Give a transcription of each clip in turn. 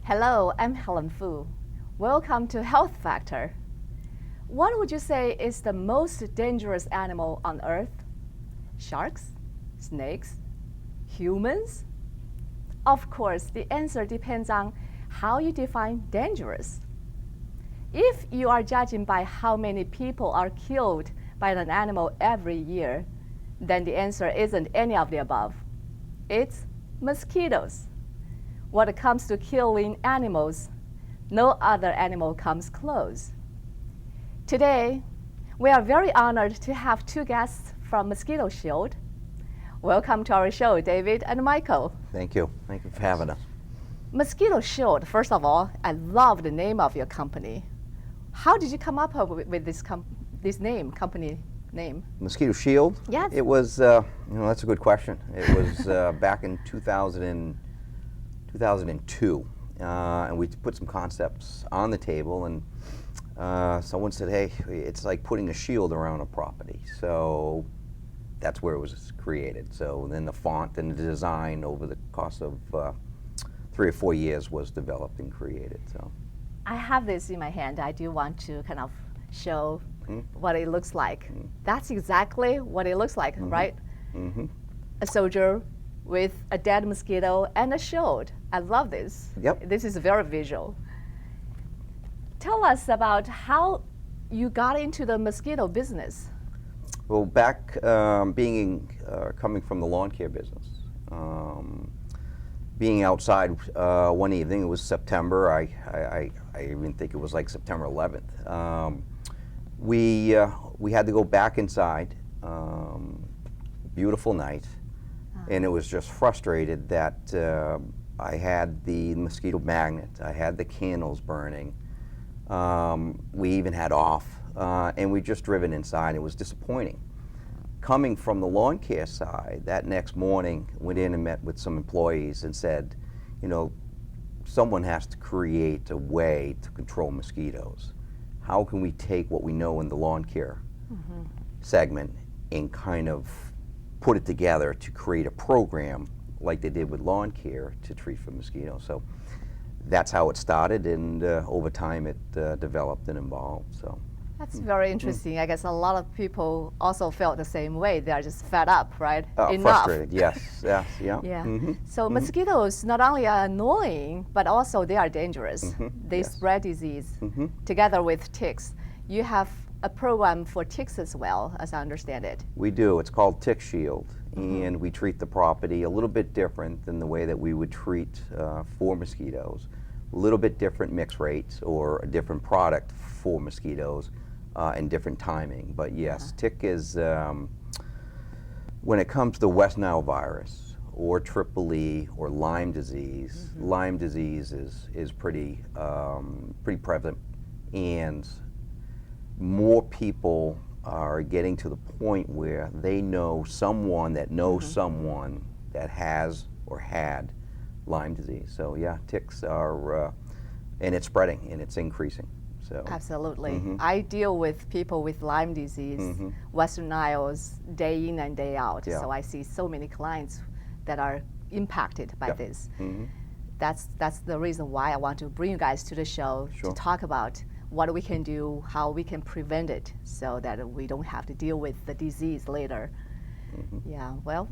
Hello, I'm Helen Fu. Welcome to Health Factor. What would you say is the most dangerous animal on Earth? Sharks? Snakes? Humans? Of course, the answer depends on how you define dangerous. If you are judging by how many people are killed by an animal every year, then the answer isn't any of the above. It's mosquitoes. When it comes to killing animals, no other animal comes close. Today, we are very honored to have two guests from Mosquito Shield. Welcome to our show, David and Michael. Thank you. Thank you for having us. Mosquito Shield, first of all, I love the name of your company. How did you come up with this company name? Mosquito Shield? Yes. It was, that's a good question. It was back in 2002, and we put some concepts on the table, and someone said, hey, it's like putting a shield around a property. So that's where it was created. So then the font and the design over the course of 3 or 4 years was developed and created. So I have this in my hand. I do want to kind of show what it looks like. That's exactly what it looks like, right? A soldier with a dead mosquito and a shield. I love this. Yep. This is very visual. Tell us about how you got into the mosquito business. Well, back coming from the lawn care business, being outside one evening, it was September. I even think it was like September 11th. We had to go back inside. Beautiful night, and it was just frustrated that I had the mosquito magnet. I had the candles burning. We even had off, and we just driven inside. It was disappointing. Coming from the lawn care side, that next morning, went in and met with some employees and said, someone has to create a way to control mosquitoes. How can we take what we know in the lawn care segment and kind of put it together to create a program like they did with lawn care to treat for mosquitoes? So that's how it started, and over time it developed and evolved. So That's very interesting. I guess a lot of people also felt the same way. They are just fed up, right? Enough. Frustrated, yes, yeah. Yeah. So mosquitoes not only are annoying, but also they are dangerous. They spread disease together with ticks. You have a program for ticks as well, as I understand it. We do. It's called Tick Shield, and we treat the property a little bit different than the way that we would treat for mosquitoes. A little bit different mix rates or a different product for mosquitoes and different timing. But yes, tick is, when it comes to West Nile virus or Triple E or Lyme disease, Lyme disease is pretty prevalent, and more people are getting to the point where they know someone that knows someone that has or had Lyme disease. So yeah, ticks are, and it's spreading and it's increasing. So absolutely. I deal with people with Lyme disease, Western Niles, day in and day out. Yeah. So I see so many clients that are impacted by this. That's the reason why I want to bring you guys to the show to talk about what we can do, how we can prevent it, so that we don't have to deal with the disease later. Yeah, well,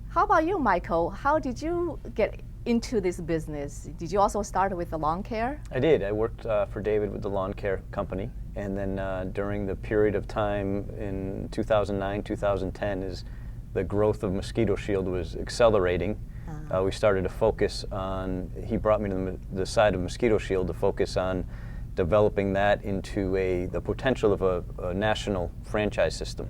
how about you, Michael? How did you get into this business? Did you also start with the lawn care? I did. I worked for David with the lawn care company, and then during the period of time in 2009, 2010, as the growth of Mosquito Shield was accelerating, we started to focus on, he brought me to the side of Mosquito Shield to focus on developing that into the potential of a national franchise system.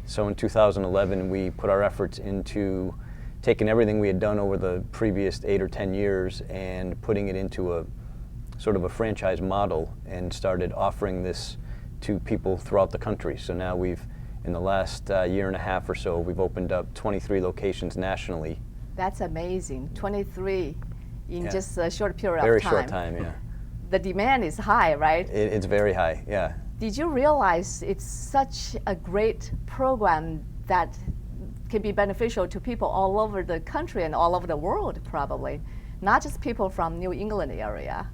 So in 2011, we put our efforts into taking everything we had done over the previous 8 or 10 years and putting it into a sort of a franchise model, and started offering this to people throughout the country. So now we've, in the last year and a half or so, we've opened up 23 locations nationally. That's amazing. 23 in just a short period of Very time. short time, yeah. The demand is high, right? It's very high, yeah. Did you realize it's such a great program that can be beneficial to people all over the country and all over the world, probably? not just people from New England area.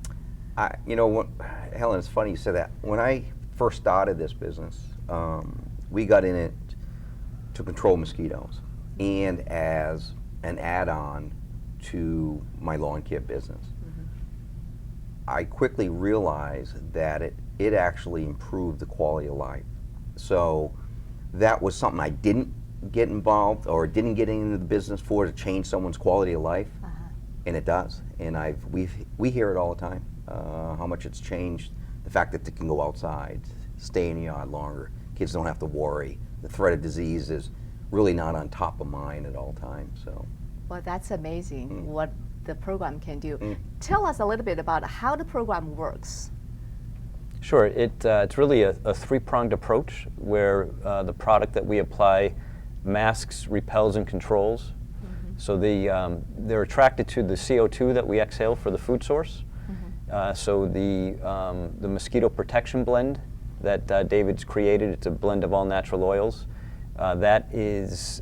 You know, Helen, it's funny you said that. When I first started this business, we got in it to control mosquitoes and as an add-on to my lawn care business. I quickly realized that it actually improved the quality of life. So that was something I didn't get involved or didn't get into the business for, to change someone's quality of life, and it does. And we hear it all the time, how much it's changed. The fact that they can go outside, stay in the yard longer, kids don't have to worry. The threat of disease is really not on top of mind at all times. So, well, that's amazing what the program can do. Tell us a little bit about how the program works. Sure, it's really a three-pronged approach where the product that we apply masks, repels, and controls. So they're attracted to the CO2 that we exhale for the food source. So the mosquito protection blend that David's created, it's a blend of all natural oils, that is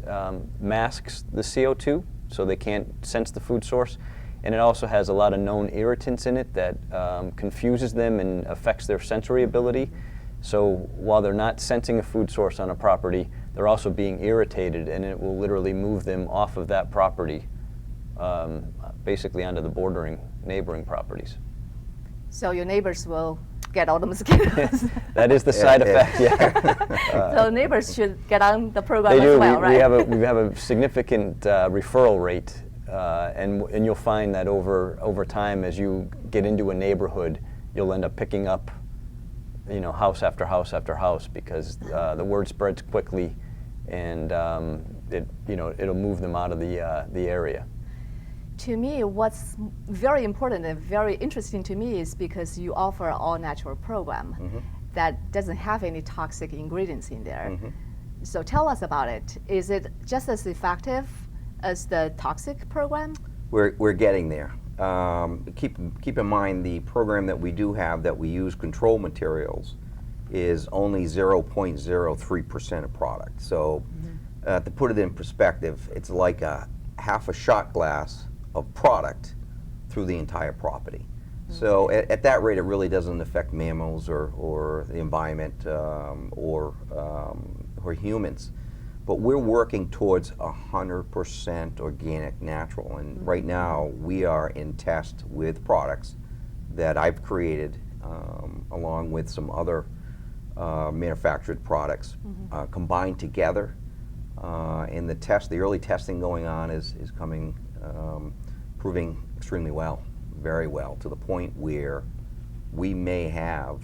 masks the CO2 so they can't sense the food source. And it also has a lot of known irritants in it that confuses them and affects their sensory ability. So while they're not sensing a food source on a property, they're also being irritated, and it will literally move them off of that property, basically onto the bordering neighboring properties. So your neighbors will get all the mosquitoes. That is the side effect, yeah. So neighbors should get on the program They do. as well, right? We have a significant referral rate, and you'll find that over time, as you get into a neighborhood, you'll end up picking up, house after house after house, because the word spreads quickly, and it'll move them out of the area. To me, what's very important and very interesting to me is because you offer an all-natural program that doesn't have any toxic ingredients in there. So tell us about it. Is it just as effective as the toxic program? We're getting there. Keep in mind, the program that we do have that we use control materials is only 0.03% of product. So to put it in perspective, it's like half a shot glass of product through the entire property. So at that rate, it really doesn't affect mammals or the environment or humans. But we're working towards 100% organic, natural, and right now we are in test with products that I've created along with some other manufactured products combined together. And the early testing going on is coming, proving extremely well, very well, to the point where we may have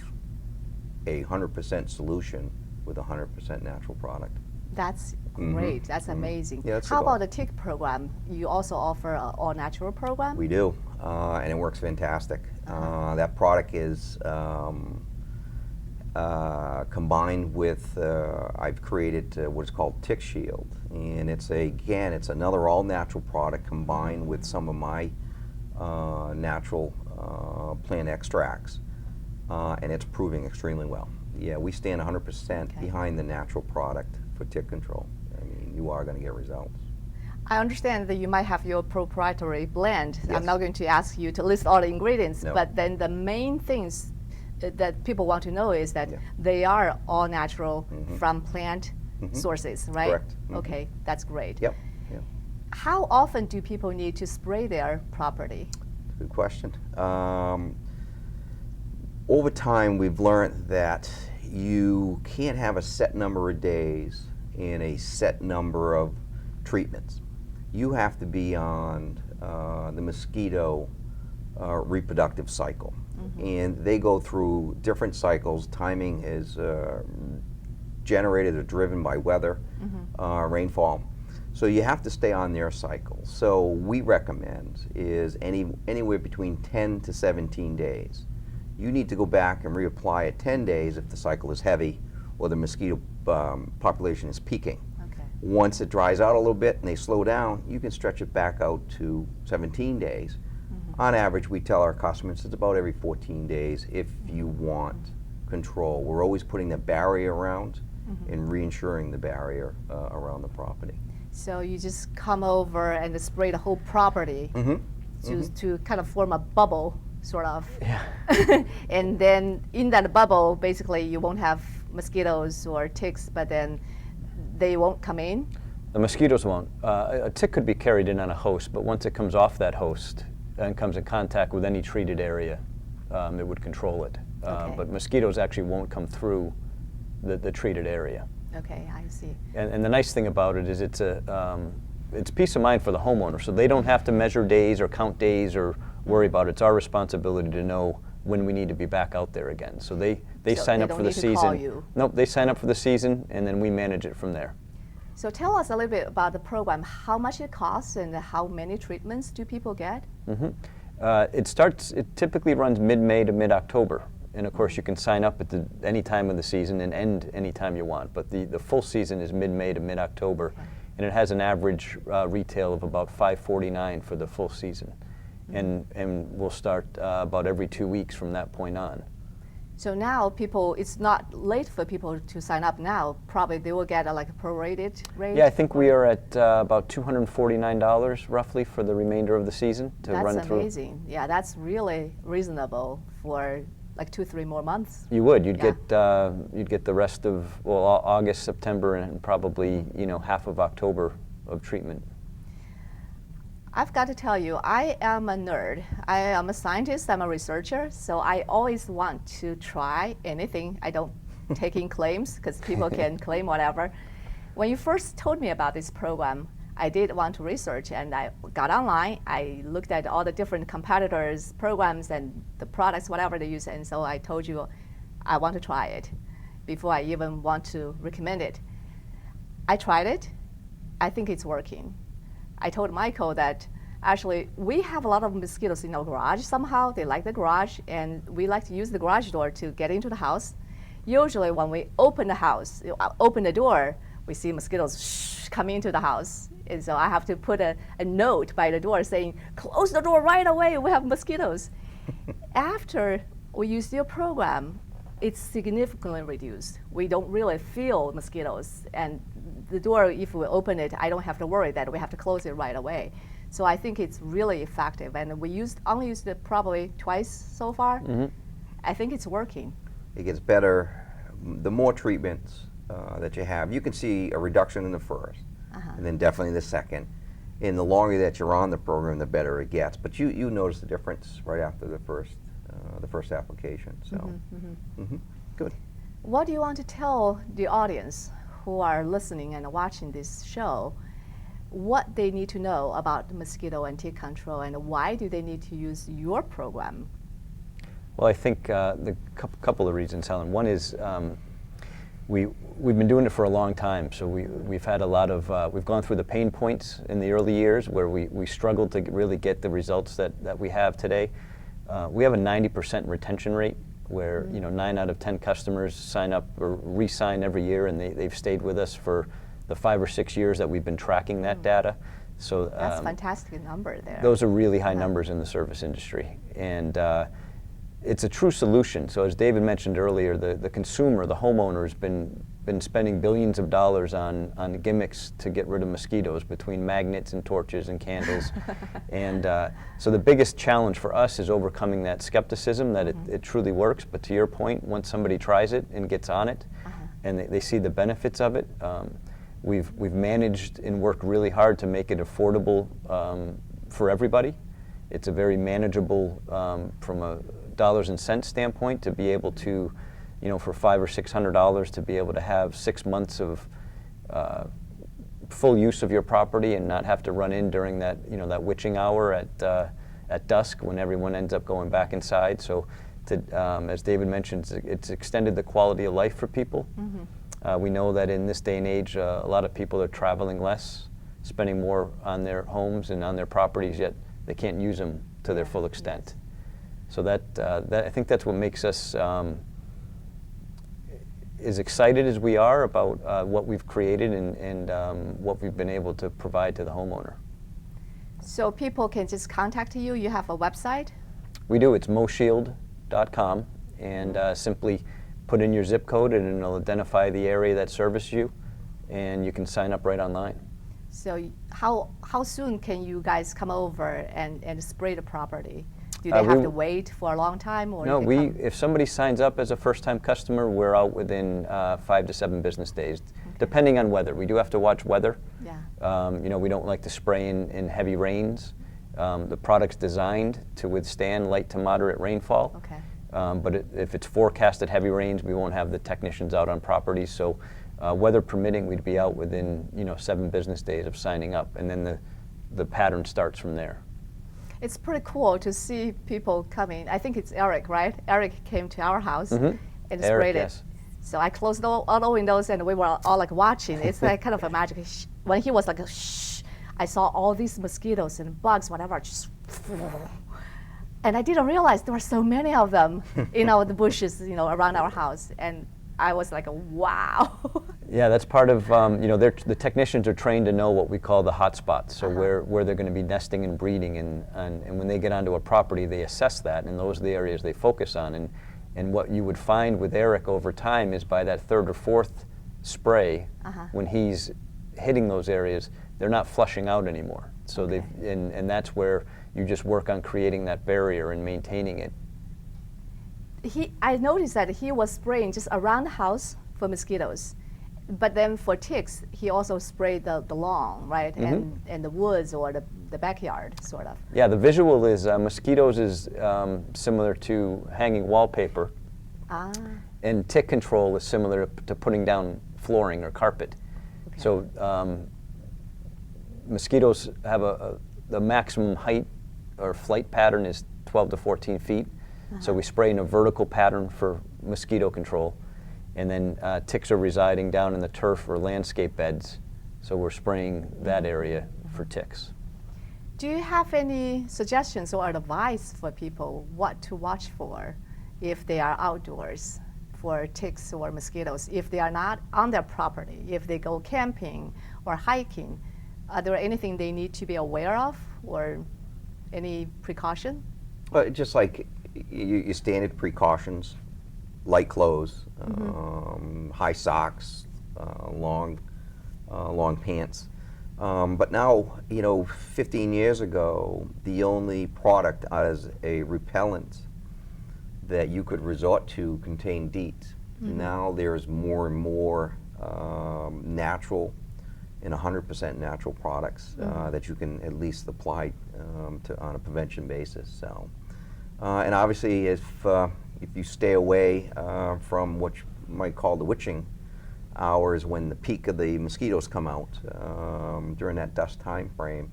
a 100% solution with a 100% natural product. That's great. That's amazing. Yeah, that's How the goal. about the tick program? You also offer an all-natural program? We do, and it works fantastic. That product is combined with, I've created what is called Tick Shield, and it's another all-natural product combined with some of my natural plant extracts, and it's proving extremely well. Yeah, we stand 100% behind the natural product for tick control. I mean, you are going to get results. I understand that you might have your proprietary blend. Yes. I'm not going to ask you to list all the ingredients, No. but then the main things that people want to know is that they are all natural from plant sources, right? Correct. Okay, that's great. Yep. How often do people need to spray their property? Good question. Over time, we've learned that you can't have a set number of days and a set number of treatments. You have to be on the mosquito reproductive cycle. And they go through different cycles. Timing is generated or driven by weather, rainfall. So you have to stay on their cycle. So we recommend is anywhere between 10 to 17 days. You need to go back and reapply at 10 days if the cycle is heavy or the mosquito population is peaking. Okay. Once it dries out a little bit and they slow down, you can stretch it back out to 17 days. On average, we tell our customers it's about every 14 days if you want control. We're always putting the barrier around and reinsuring the barrier around the property. So you just come over and spray the whole property to kind of form a bubble, sort of. Yeah. And then in that bubble, basically, you won't have mosquitoes or ticks, but then they won't come in. The mosquitoes won't. A tick could be carried in on a host, but once it comes off that host and comes in contact with any treated area, it would control it. Okay. But mosquitoes actually won't come through the treated area. Okay, I see. And the nice thing about it is it's peace of mind for the homeowner, so they don't have to measure days or count days or worry about it. It's our responsibility to know when we need to be back out there again. So they So sign they up don't for the need to season. call you. Nope, they sign up for the season, and then we manage it from there. So tell us a little bit about the program, how much it costs and how many treatments do people get? It typically runs mid-May to mid-October. And of course, you can sign up at any time of the season and end any time you want. But the full season is mid-May to mid-October. Okay. And it has an average retail of about $549 for the full season. And we'll start about every 2 weeks from that point on. So now it's not late for people to sign up now. Probably they will get like a prorated rate. Yeah, I think we are at about $249 roughly for the remainder of the season to run through. That's amazing. Yeah, that's really reasonable for like 2-3 more months. You would. You'd Yeah. get the rest of August, September, and probably half of October of treatment. I've got to tell you, I am a nerd. I am a scientist, I'm a researcher, so I always want to try anything. I don't take in claims because people can claim whatever. When you first told me about this program, I did want to research and I got online. I looked at all the different competitors' programs and the products, whatever they use, and so I told you I want to try it before I even want to recommend it. I tried it. I think it's working. I told Michael that actually we have a lot of mosquitoes in our garage somehow. They like the garage, and we like to use the garage door to get into the house. Usually when we open the door, we see mosquitoes coming into the house. And so I have to put a note by the door saying, close the door right away, we have mosquitoes. After we use your program, it's significantly reduced. We don't really feel mosquitoes. And the door, if we open it, I don't have to worry that we have to close it right away. So I think it's really effective. And we only used it probably twice so far. I think it's working. It gets better. The more treatments that you have, you can see a reduction in the first, and then definitely the second. And the longer that you're on the program, the better it gets. But you notice the difference right after the first application. So, good. What do you want to tell the audience who are listening and watching this show, what they need to know about mosquito and tick control, and why do they need to use your program? Well, I think the couple of reasons, Helen. One is we've been doing it for a long time, so we've had a lot of we've gone through the pain points in the early years where we struggled to really get the results that we have today. We have a 90% retention rate, where 9 out of 10 customers sign up or re-sign every year, and they've stayed with us for the 5 or 6 years that we've been tracking that data. So that's a fantastic number there. Those are really high numbers in the service industry, and it's a true solution. So as David mentioned earlier, the consumer, the homeowner, has been spending billions of dollars on gimmicks to get rid of mosquitoes, between magnets and torches and candles. And so the biggest challenge for us is overcoming that skepticism that it truly works. But to your point, once somebody tries it and gets on it, and they see the benefits of it, we've managed and worked really hard to make it affordable for everybody. It's a very manageable from a dollars and cents standpoint to be able to, for $500 or $600 to be able to have 6 months of full use of your property and not have to run in during that that witching hour at dusk when everyone ends up going back inside. So, as David mentioned, it's extended the quality of life for people. We know that in this day and age, a lot of people are traveling less, spending more on their homes and on their properties, yet they can't use them to their full extent. So that I think that's what makes us as excited as we are about what we've created and what we've been able to provide to the homeowner. So people can just contact you. You have a website? We do. It's moshield.com, and simply put in your zip code and it'll identify the area that services you, and you can sign up right online. So how soon can you guys come over and spray the property? Do they have to wait for a long time? Or no, if somebody signs up as a first-time customer, we're out within 5 to 7 business days, depending on weather. We do have to watch weather. Yeah. You know, we don't like to spray in heavy rains. The product's designed to withstand light to moderate rainfall. Okay. But if it's forecasted heavy rains, we won't have the technicians out on property. So weather permitting, we'd be out within 7 business days of signing up, and then the pattern starts from there. It's pretty cool to see people coming. I think it's Eric, right? Eric came to our house and sprayed it. Yes. So I closed all the windows and we were all like watching. It's like kind of a magic. When he was like, shh, I saw all these mosquitoes and bugs, whatever, just. And I didn't realize there were so many of them in the bushes, around our house. And I was like, wow. Yeah, that's part of, the technicians are trained to know what we call the hot spots, so where they're going to be nesting and breeding, and when they get onto a property, they assess that, and those are the areas they focus on. And what you would find with Eric over time is by that 3rd or 4th spray, when he's hitting those areas, they're not flushing out anymore. So and that's where you just work on creating that barrier and maintaining it. I noticed that he was spraying just around the house for mosquitoes, but then for ticks, he also sprayed the lawn, right, and the woods or the backyard, sort of. Yeah, the visual is mosquitoes is similar to hanging wallpaper, and tick control is similar to putting down flooring or carpet. Okay. So mosquitoes have the maximum height or flight pattern is 12 to 14 feet. So we spray in a vertical pattern for mosquito control, and then ticks are residing down in the turf or landscape beds, so we're spraying that area for ticks. Do you have any suggestions or advice for people what to watch for if they are outdoors for ticks or mosquitoes, if they are not on their property, if they go camping or hiking? Are there anything they need to be aware of or any precaution? Just like your standard precautions, light clothes, high socks, long pants. But now, 15 years ago, the only product as a repellent that you could resort to contained DEET. Now there's more and more natural and 100% natural products that you can at least apply on a prevention basis. So. And obviously, if you stay away from what you might call the witching hours, when the peak of the mosquitoes come out during that dusk time frame,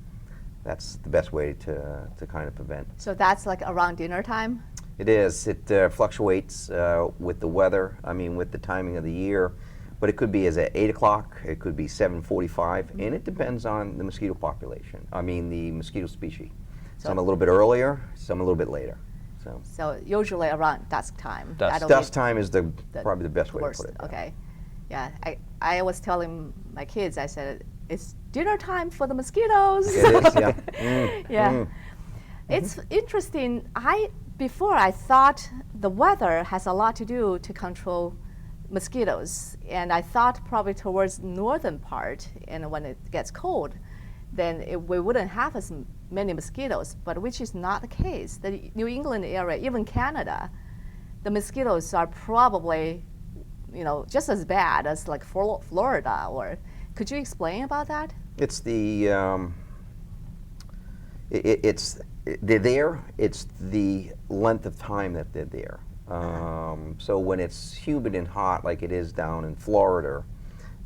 that's the best way to kind of prevent. So that's like around dinner time? It is. It fluctuates with the weather, with the timing of the year, but it could be as at 8 o'clock, it could be 7:45, and it depends on the mosquito population, the mosquito species. Some a little bit earlier, some a little bit later. So usually around dusk time. Dusk time is probably the best way to put it. Okay. Yeah, I was telling my kids, I said, it's dinner time for the mosquitoes. It is, yeah. Yeah. It's interesting. Before I thought the weather has a lot to do to control mosquitoes, and I thought probably towards northern part, and when it gets cold, then we wouldn't have as many mosquitoes, but which is not the case. The New England area, even Canada, the mosquitoes are probably, just as bad as like Florida. Or could you explain about that? It's they're there. It's the length of time that they're there. So when it's humid and hot, like it is down in Florida,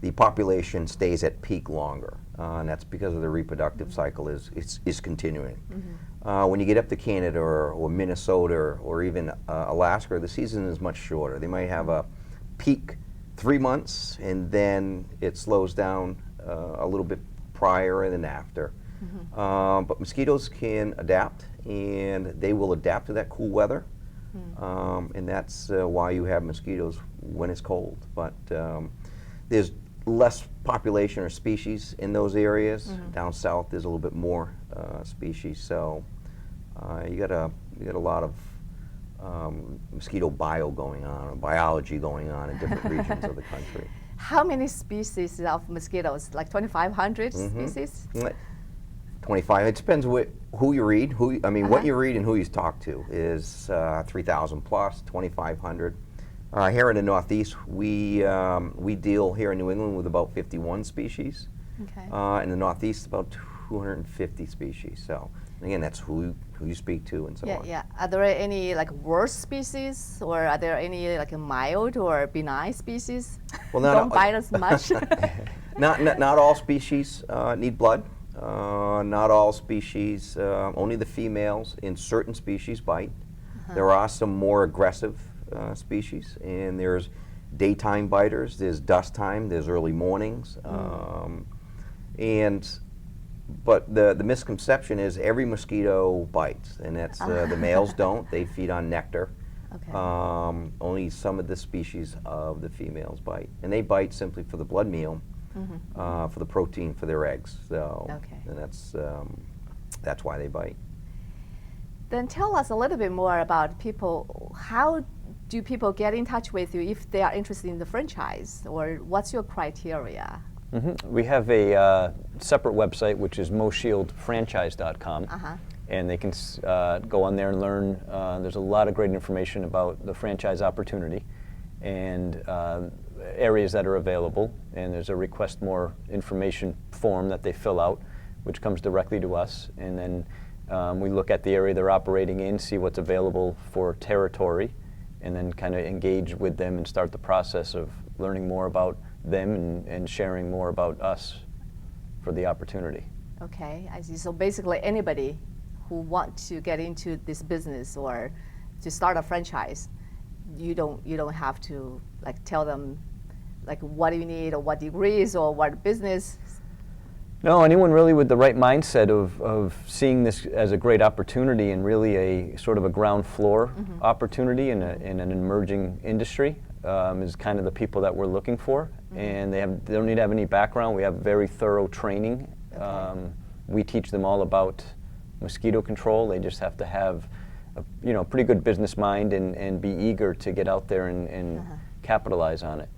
the population stays at peak longer, and that's because of the reproductive cycle is continuing. When you get up to Canada or Minnesota or even Alaska, the season is much shorter. They might have a peak 3 months, and then it slows down a little bit prior and then after. But mosquitoes can adapt, and they will adapt to that cool weather, and that's why you have mosquitoes when it's cold. But there's less population or species in those areas. Down south, there's a little bit more species. So you got a lot of mosquito biology going on in different regions of the country. How many species of mosquitoes? Like 2,500 species? 25. It depends who you read. What you read and who you talk to is 3,000 plus, 2,500. Here in the Northeast, we deal here in New England with about 51 species. Okay. In the Northeast, about 250 species. So again, that's who you speak to and so Yeah, on. yeah. Are there any like worse species, or are there any like a mild or benign species? Well, Don't bite us much. Not all species need blood. Not all species, only the females in certain species bite. There are some more aggressive species, and there's daytime biters, there's dusk time, there's early mornings. But the misconception is every mosquito bites, and that's the males don't. They feed on nectar. Okay. Only some of the species of the females bite, and they bite simply for the blood meal, for the protein for their eggs. So, Okay. and that's why they bite. Then tell us a little bit more about people. How do people get in touch with you if they are interested in the franchise, or what's your criteria? We have a separate website, which is moshieldfranchise.com. And they can go on there and learn. There's a lot of great information about the franchise opportunity and areas that are available. And there's a request more information form that they fill out, which comes directly to us. And then we look at the area they're operating in, see what's available for territory, and then kind of engage with them and start the process of learning more about them and sharing more about us for the opportunity. Okay, I see. So basically anybody who want to get into this business or to start a franchise, you don't have to like tell them like what you need or what degrees or what business. No, anyone really with the right mindset of seeing this as a great opportunity and really a sort of a ground floor opportunity in an emerging industry is kind of the people that we're looking for. And they don't need to have any background. We have very thorough training. We teach them all about mosquito control. They just have to have a pretty good business mind and be eager to get out there and capitalize on it.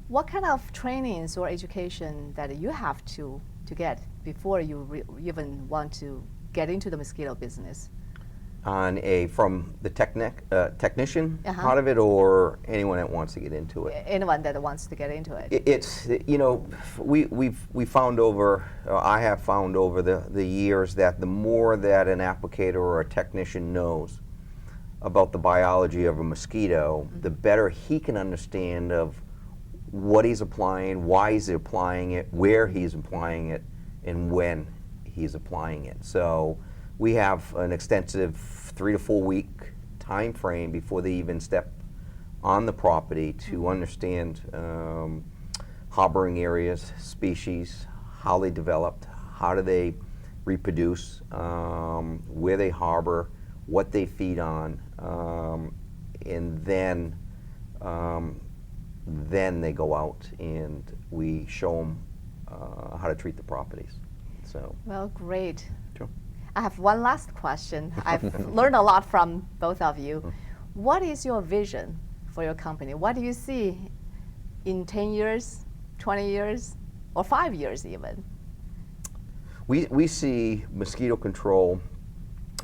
What kind of trainings or education that you have to get before you even want to get into the mosquito business? From the technician part of it, or anyone that wants to get into it? Anyone that wants to get into it. It's, we found over, I have found over the years that the more that an applicator or a technician knows about the biology of a mosquito, the better he can understand of what he's applying, why he's applying it, where he's applying it, and when he's applying it. So we have an extensive 3 to 4 week time frame before they even step on the property to understand harboring areas, species, how they developed, how do they reproduce, where they harbor, what they feed on, and then they go out and we show them how to treat the properties. So. Well, great. Sure. I have one last question. I've learned a lot from both of you. What is your vision for your company? What do you see in 10 years, 20 years, or 5 years even? We see mosquito control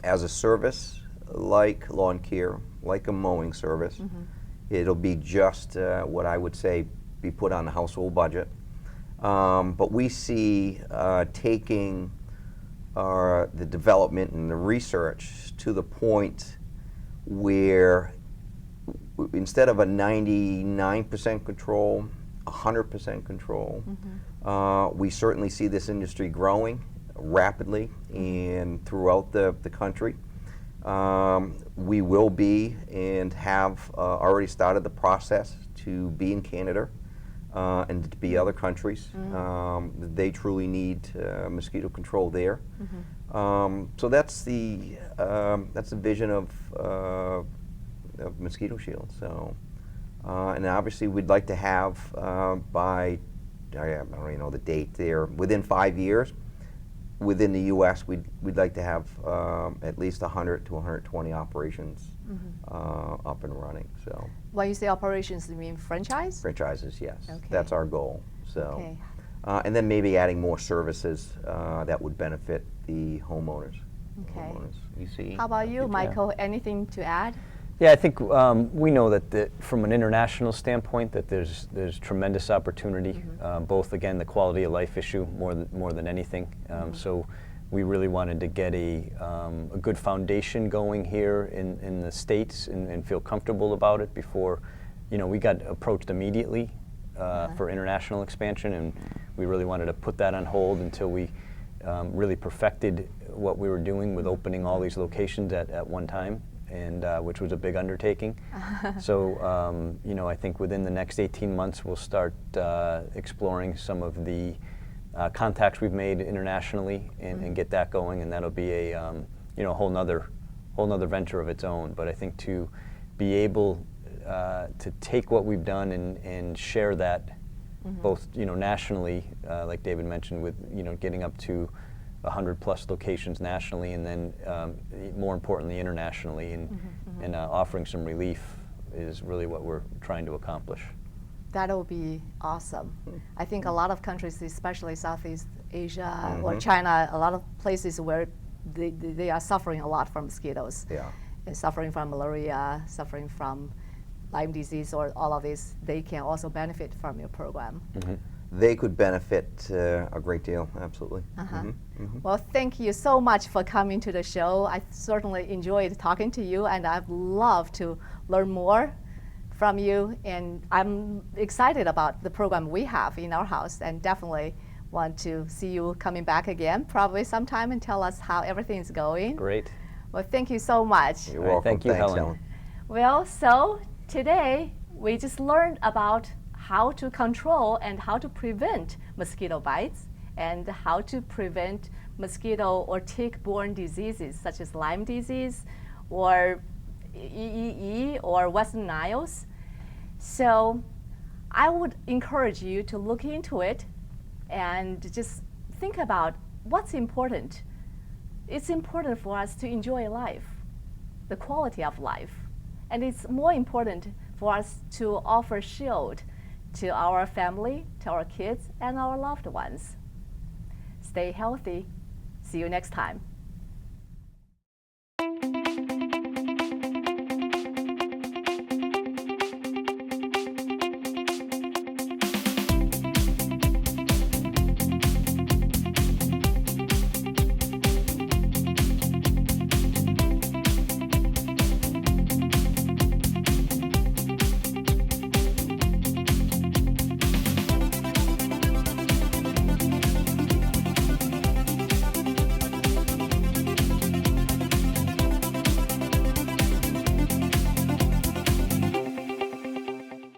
as a service like lawn care, like a mowing service. It'll be just what I would say be put on the household budget. But we see taking the development and the research to the point where instead of a 99% control, 100% control, we certainly see this industry growing rapidly and throughout the country. We will be and have already started the process to be in Canada and to be other countries. They truly need mosquito control there. So that's the vision of Mosquito Shield. So, and obviously we'd like to have by, I don't even know the date there, within 5 years, within the U.S., we'd like to have at least 100 to 120 operations up and running. So When you say operations, you mean franchise? franchises, yes, Okay. that's our goal. So, Okay. and then maybe adding more services that would benefit the homeowners. Okay. Homeowners. You see? How about you, Michael? Anything to add? Yeah, I think we know that from an international standpoint that there's tremendous opportunity, both again the quality of life issue more than anything. So we really wanted to get a good foundation going here in the States and feel comfortable about it before, we got approached immediately for international expansion, and we really wanted to put that on hold until we really perfected what we were doing with opening all these locations at one time, and which was a big undertaking. So, I think within the next 18 months we'll start exploring some of the contacts we've made internationally and get that going, and that'll be a whole nother venture of its own. But I think to be able to take what we've done and share that both nationally, like David mentioned, with getting up to 100+ locations nationally, and then more importantly internationally, and offering some relief is really what we're trying to accomplish. That'll be awesome. I think a lot of countries, especially Southeast Asia or China, a lot of places where they are suffering a lot from mosquitoes. Yeah. And suffering from malaria, suffering from Lyme disease, or all of this, they can also benefit from your program. They could benefit a great deal, absolutely. Well, thank you so much for coming to the show. I certainly enjoyed talking to you, and I'd love to learn more from you. And I'm excited about the program we have in our house, and definitely want to see you coming back again, probably sometime, and tell us how everything is going. Great. Well, thank you so much. You're All right, welcome. thank you, Thanks, Helen. Well, so today we just learned about how to control and how to prevent mosquito bites, and how to prevent mosquito or tick-borne diseases such as Lyme disease or EEE or Western Niles. So I would encourage you to look into it and just think about what's important. It's important for us to enjoy life, the quality of life. And it's more important for us to offer shield to our family, to our kids, and our loved ones. Stay healthy. See you next time.